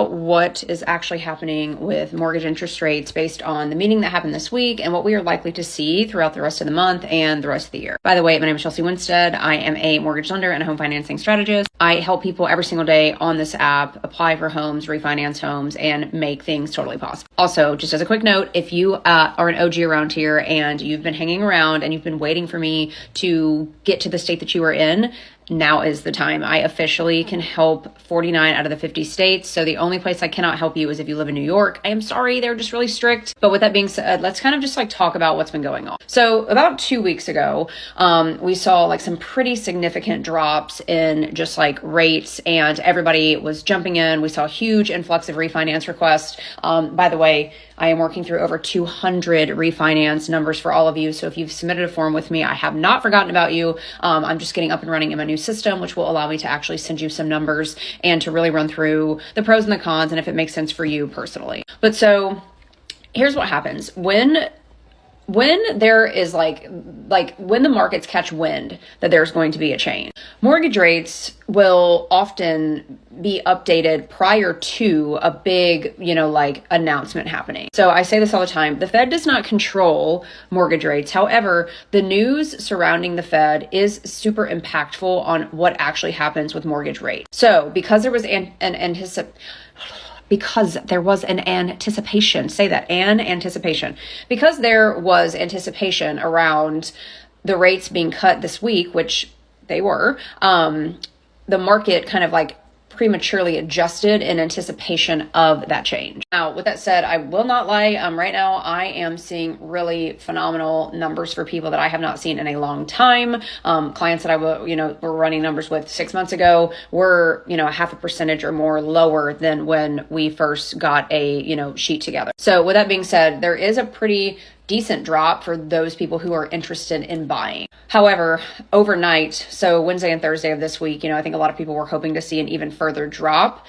about what is actually happening with mortgage interest rates based on the meeting that happened this week and what we are likely to see throughout the rest of the month and the rest of the year. By the way, my name is Chelsea Winstead. I am a mortgage lender and a home financing strategist. I help people every single day on this app apply for homes, refinance homes, and make things totally possible. Also, just as a quick note, if you are an OG around here and you've been hanging around and you've been waiting for me to get to the state that you are in, now is the time. I officially can help 49 out of the 50 states. So the only place I cannot help you is if you live in New York. I am sorry, they're just really strict. But with that being said, let's kind of just talk about what's been going on. So about 2 weeks ago, we saw some pretty significant drops in just rates, and everybody was jumping in. We saw a huge influx of refinance requests. By the way, I am working through over 200 refinance numbers for all of you. So if you've submitted a form with me, I have not forgotten about you. I'm just getting up and running in my new system, which will allow me to actually send you some numbers and to really run through the pros and the cons and if it makes sense for you personally. But so here's what happens when there is when the markets catch wind that there's going to be a change. Mortgage rates will often be updated prior to a big, announcement happening. So I say this all the time. The Fed does not control mortgage rates. However, the news surrounding the Fed is super impactful on what actually happens with mortgage rates. So because there was an anticipation around the rates being cut this week, which they were, the market kind of prematurely adjusted in anticipation of that change. Now, with that said, I will not lie. Right now, I am seeing really phenomenal numbers for people that I have not seen in a long time. Clients that I were running numbers with 6 months ago were, a 0.5% or more lower than when we first got a, sheet together. So with that being said, there is a pretty decent drop for those people who are interested in buying. However, overnight, so Wednesday and Thursday of this week, I think a lot of people were hoping to see an even further drop.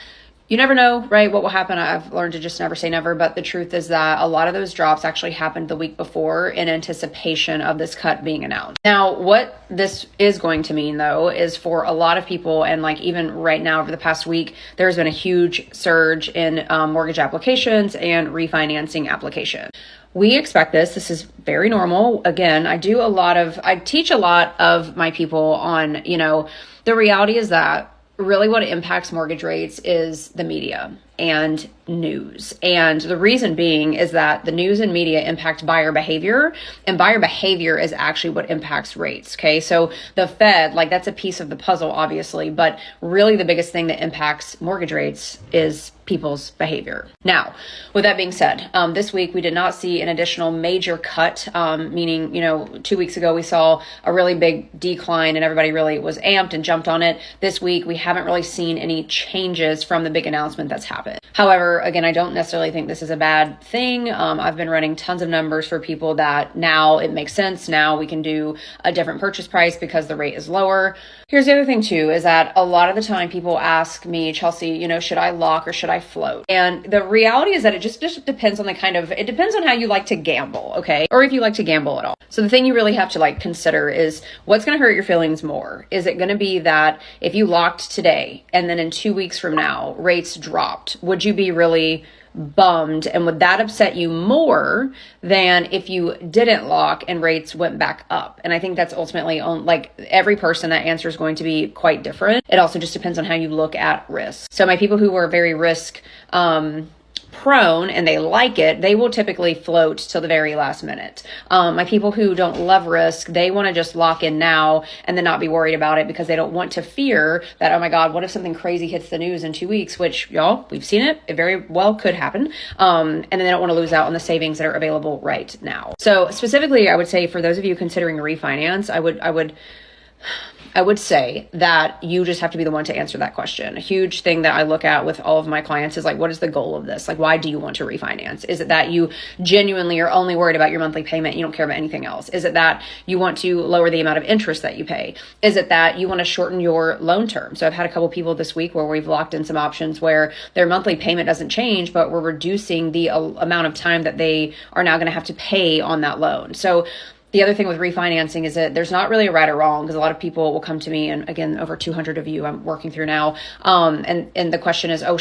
You never know, right, what will happen. I've learned to just never say never, but the truth is that a lot of those drops actually happened the week before in anticipation of this cut being announced. Now, what this is going to mean, though, is for a lot of people, and even right now over the past week, there's been a huge surge in mortgage applications and refinancing applications. We expect this. This is very normal. Again, I teach a lot of my people on, the reality is that really what impacts mortgage rates is the media and news. And the reason being is that the news and media impact buyer behavior, and buyer behavior is actually what impacts rates. Okay. So the Fed, that's a piece of the puzzle, obviously, but really the biggest thing that impacts mortgage rates is people's behavior. Now, with that being said, this week we did not see an additional major cut, meaning, 2 weeks ago we saw a really big decline and everybody really was amped and jumped on it. This week we haven't really seen any changes from the big announcement that's happened. However, again, I don't necessarily think this is a bad thing. I've been running tons of numbers for people that now it makes sense. Now we can do a different purchase price because the rate is lower. Here's the other thing too, is that a lot of the time people ask me, Chelsea, should I lock or should I float? And the reality is that it just depends on it depends on how you like to gamble, okay? Or if you like to gamble at all. So the thing you really have to consider is what's going to hurt your feelings more. Is it going to be that if you locked today and then in 2 weeks from now, rates dropped, would you be really bummed, and would that upset you more than if you didn't lock and rates went back up? And I think that's ultimately on every person, that answer is going to be quite different. It also just depends on how you look at risk. So my people who are very risk prone and they like it, they will typically float till the very last minute. My people who don't love risk, they want to just lock in now and then not be worried about it because they don't want to fear that, oh my God, what if something crazy hits the news in 2 weeks, which y'all, we've seen it. It very well could happen. And then they don't want to lose out on the savings that are available right now. So specifically, I would say for those of you considering a refinance, I would say that you just have to be the one to answer that question. A huge thing that I look at with all of my clients is what is the goal of this? Why do you want to refinance? Is it that you genuinely are only worried about your monthly payment? You don't care about anything else? Is it that you want to lower the amount of interest that you pay? Is it that you want to shorten your loan term? So I've had a couple people this week where we've locked in some options where their monthly payment doesn't change, but we're reducing the amount of time that they are now going to have to pay on that loan. So the other thing with refinancing is that there's not really a right or wrong, because a lot of people will come to me, and again, over 200 of you I'm working through now. And the question is, oh,